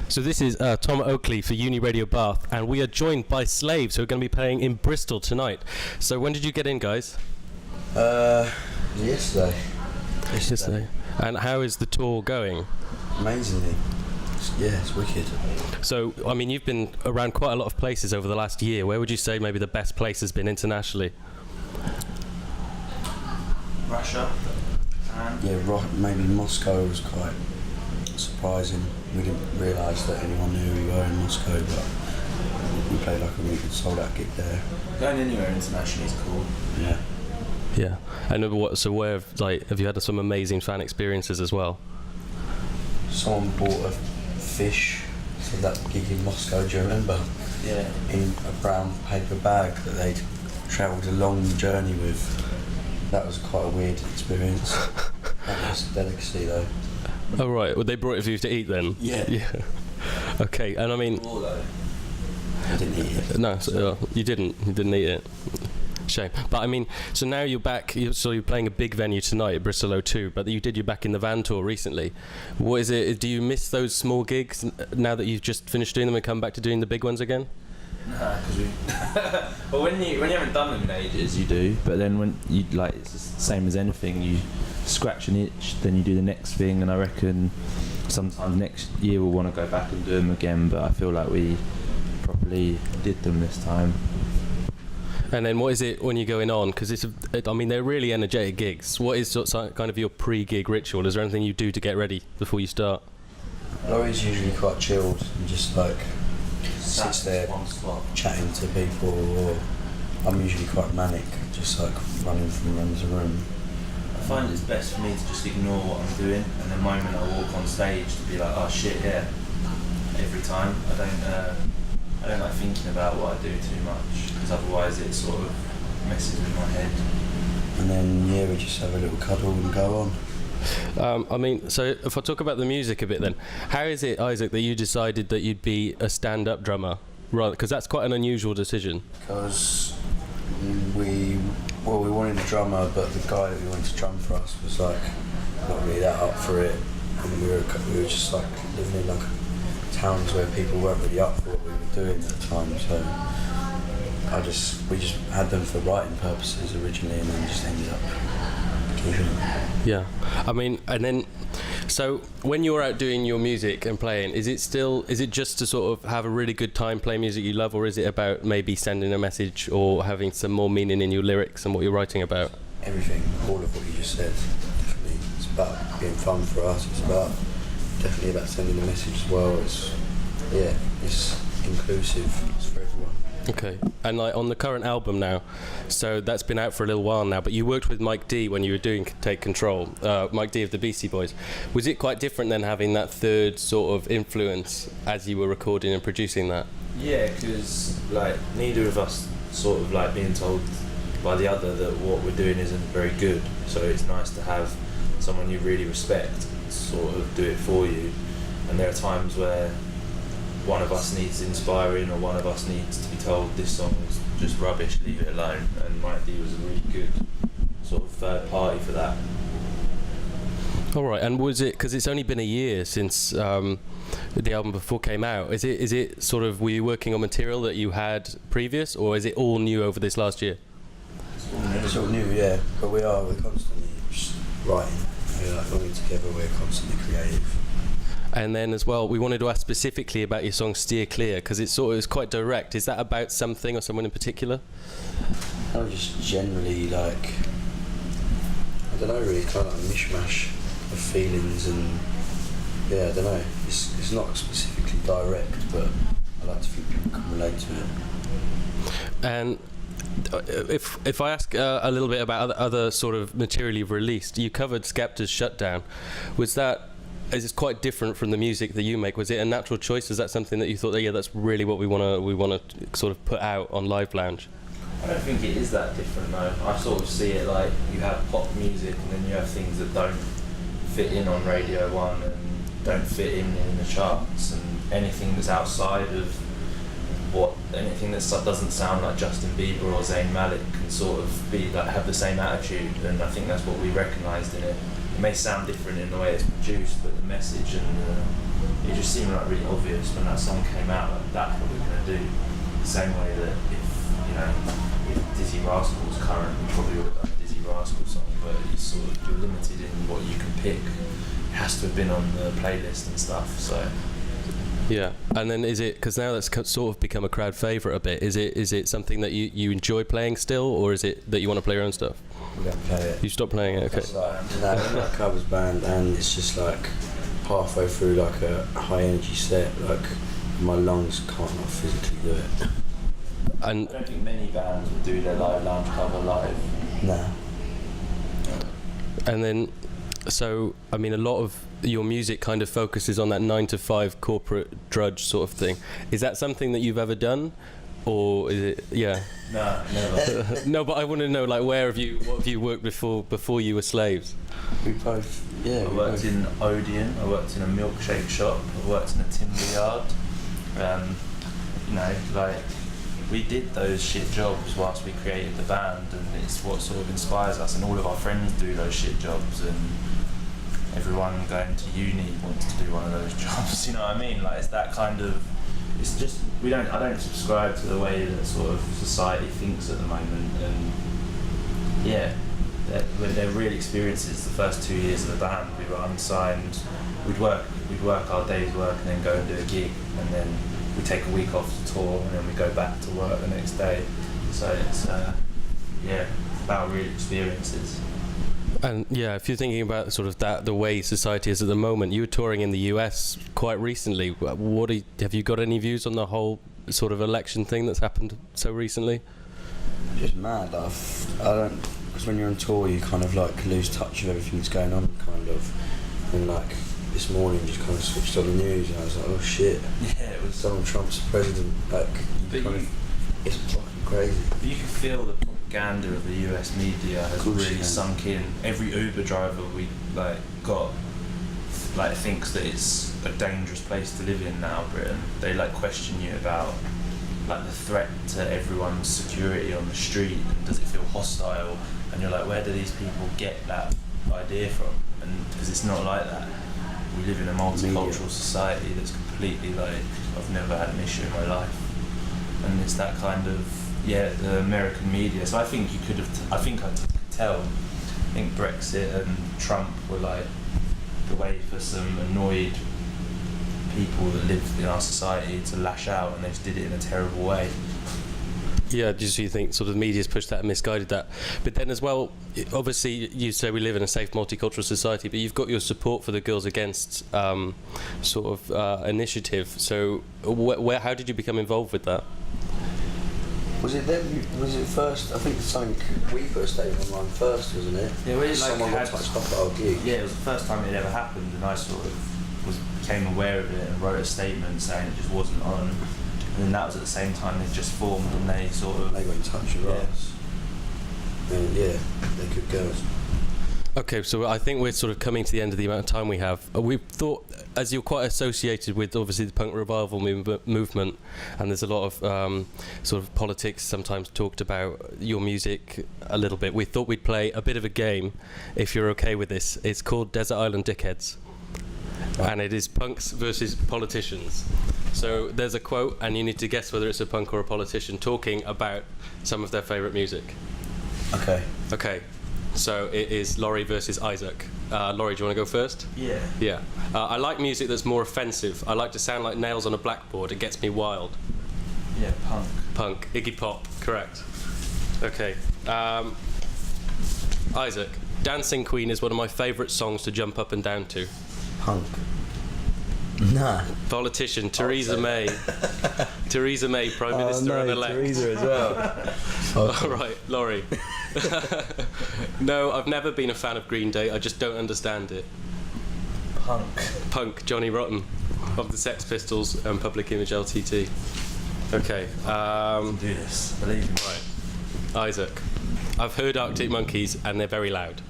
So this is Tom Oakley for Uni Radio Bath, and we are joined by Slaves, who are going to be playing in Bristol tonight. So when did you get in, guys? Yesterday. And how is the tour going? Amazingly. Yeah, it's wicked. So, I mean, you've been around quite a lot of places over the last year. Where would you say maybe the best place has been internationally? Russia. Yeah, maybe Moscow was quite surprising. We didn't realise that anyone knew we were in Moscow, but we played like a really good sold-out gig there. Going anywhere internationally is cool. Yeah. Yeah. And where have you had some amazing fan experiences as well? Someone bought a fish for that gig in Moscow, do you remember? Yeah. In a brown paper bag that they'd travelled a long journey with. That was quite a weird experience. That was a delicacy though. Oh right, well they brought it for you to eat then? Yeah. Okay, and I mean... I didn't eat it. No, you didn't eat it. Shame. But I mean, so now you're back, so you're playing a big venue tonight at Bristol O2, but you're back in the van tour recently. What is it, do you miss those small gigs now that you've just finished doing them and come back to doing the big ones again? Nah, because we... Well, when you haven't done them in ages, you do, but then when you, like, it's the same as anything, you scratch an itch, then you do the next thing, and I reckon sometimes next year we'll want to go back and do them again, but I feel like we properly did them this time. And then what is it when you're going on? Because they're really energetic gigs. What is kind of your pre-gig ritual? Is there anything you do to get ready before you start? Laurie's usually quite chilled and just like sits there chatting to people, or I'm usually quite manic, just like running from room to room. I find it's best for me to just ignore what I'm doing, and the moment I walk on stage to be like, oh shit, yeah, every time. I don't like thinking about what I do too much, because otherwise it sort of messes with my head. And then we just have a little cuddle and go on. I mean, so if I talk about the music a bit then, how is it, Isaac, that you decided that you'd be a stand-up drummer? Right, because that's quite an unusual decision. Because we wanted a drummer, but the guy that we wanted to drum for us was like not really that up for it, and we were just like living in like towns where people weren't really up for what we were doing at the time, so we just had them for writing purposes originally, and then just ended up keeping them. Yeah, I mean, and then, so when you're out doing your music and playing, is it just to sort of have a really good time playing music you love, or is it about maybe sending a message or having some more meaning in your lyrics and what you're writing about? Everything, all of what you just said, definitely. It's about being fun for us, it's definitely about sending a message as well. It's inclusive, it's for everyone. Okay, and like on the current album now, so that's been out for a little while now, but you worked with Mike D when you were doing Take Control, Mike D of the Beastie Boys. Was it quite different than having that third sort of influence as you were recording and producing that? Yeah, because like neither of us sort of like being told by the other that what we're doing isn't very good, so it's nice to have someone you really respect sort of do it for you. And there are times where one of us needs inspiring, or one of us needs to be told this song is just rubbish, leave it alone, and Mike D was a really good sort of third party for that. Alright, and was it, because it's only been a year since the album before came out, is it sort of, were you working on material that you had previous, or is it all new over this last year? It's all new, yeah, but we're constantly just writing. We're like when we're together, we're constantly creative. And then as well, we wanted to ask specifically about your song Steer Clear, because it's quite direct. Is that about something or someone in particular? I'm just generally like, I don't know, really kind of like a mishmash of feelings, and yeah, I don't know. It's not specifically direct, but I like to think people can relate to it. And if I ask a little bit about other sort of material you've released, you covered Skepta's Shutdown. Is it quite different from the music that you make? Was it a natural choice? Is that something that you thought, that's really what we want to sort of put out on Live Lounge? I don't think it is that different though. I sort of see it like you have pop music, and then you have things that don't fit in on Radio 1 and don't fit in the charts, and anything that's outside of anything that doesn't sound like Justin Bieber or Zayn Malik can sort of be like have the same attitude, and I think that's what we recognised in it. It may sound different in the way it's produced, but the message and just seemed like really obvious when that song came out. Like, that's what we're gonna do. The same way that if Dizzy Rascal's current, we probably would have done a Dizzy Rascal song, but it's sort of you're limited in what you can pick. It has to have been on the playlist and stuff. So. Yeah, and then is it, because now that's sort of become a crowd favourite a bit, is it something that you enjoy playing still, or is it that you want to play your own stuff? We don't play it. You stop playing it, okay. It's like, we're a covers band, and it's just like halfway through like a high energy set, like my lungs can't not physically do it. And I don't think many bands would do their live lounge cover live. Nah. And then, so, I mean, a lot of your music kind of focuses on that 9-to-5 corporate drudge sort of thing. Is that something that you've ever done? Or is it, yeah? No, never. No, but I want to know, like, what have you worked before you were slaves? We both, yeah. I worked in Odeon, I worked in a milkshake shop, I worked in a timber yard. You know, like, we did those shit jobs whilst we created the band, and it's what sort of inspires us, and all of our friends do those shit jobs, and everyone going to uni wants to do one of those jobs, you know what I mean? Like, it's that kind of, it's just, I don't subscribe to the way that sort of society thinks at the moment, and yeah, they're real experiences. The first 2 years of the band, we were unsigned, we'd work our day's work and then go and do a gig, and then we take a week off to tour, and then we go back to work the next day. So it's about real experiences. And yeah, if you're thinking about sort of the way society is at the moment, you were touring in the US quite recently. Have you got any views on the whole sort of election thing that's happened so recently? Just mad. Because when you're on tour, you kind of like lose touch of everything that's going on, kind of. And like this morning, just kind of switched on the news, and I was like, oh shit. Yeah, it was Donald Trump's president. Like, it's fucking crazy. You can feel the propaganda of the US media has really sunk in. Every Uber driver we got thinks that it's a dangerous place to live in now, Britain. They question you about the threat to everyone's security on the street, and does it feel hostile? And you're like, where do these people get that idea from? And because it's not like that. We live in a multicultural society that's completely I've never had an issue in my life, and it's that kind of the American media. So I think you could have. I think I could tell. I think Brexit and Trump were the way for some annoyed people that live in our society to lash out, and they just did it in a terrible way. Yeah, do you think sort of the media's pushed that and misguided that? But then as well, obviously you say we live in a safe multicultural society, but you've got your support for the Girls Against initiative. So how did you become involved with that? Was it them? Was it first? I think something we first stated online first, wasn't it? Yeah, we someone got touched up at our gig. Yeah, it was the first time it had ever happened, and I sort of became aware of it and wrote a statement saying it just wasn't on. And then that was at the same time they just formed, and they got in touch with us. And yeah, they could go. Okay, so I think we're sort of coming to the end of the amount of time we have. We thought, as you're quite associated with obviously the punk revival movement, and there's a lot of sort of politics sometimes talked about your music a little bit, we thought we'd play a bit of a game, if you're okay with this. It's called Desert Island Dickheads. And it is punks versus politicians. So there's a quote, and you need to guess whether it's a punk or a politician talking about some of their favourite music. Okay. Okay. So it is Laurie versus Isaac. Laurie, do you want to go first? Yeah. Yeah. I like music that's more offensive. I like to sound like nails on a blackboard. It gets me wild. Yeah, punk. Punk. Iggy Pop. Correct. Okay. Isaac, Dancing Queen is one of my favourite songs to jump up and down to. Punk. Nah. Politician, Theresa May. Theresa May, Prime Minister and elect. Theresa as well. All right, Laurie. No, I've never been a fan of Green Day. I just don't understand it. Punk. Punk, Johnny Rotten of the Sex Pistols and Public Image LTT. Okay. Do this, believe me. Right. Isaac, I've heard Arctic Monkeys and they're very loud.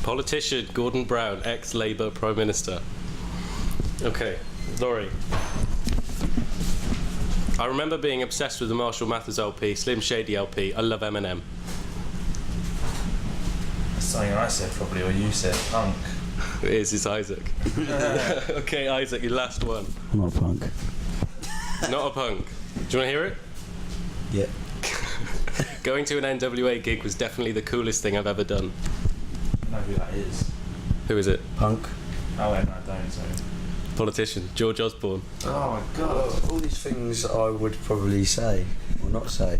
Politician, Gordon Brown, ex-Labour Prime Minister. Okay, Laurie. I remember being obsessed with the Marshall Mathers LP, Slim Shady LP. I love Eminem. something I said probably, or you said, punk. It is, it's Isaac. Okay, Isaac, your last one. I'm not a punk. Not a punk. Do you want to hear it? Yeah. Going to an NWA gig was definitely the coolest thing I've ever done. I know who that is. Who is it? Punk. Oh, wait, no, I don't, so. Politician, George Osborne. Oh my god. All these things I would probably say, or not say.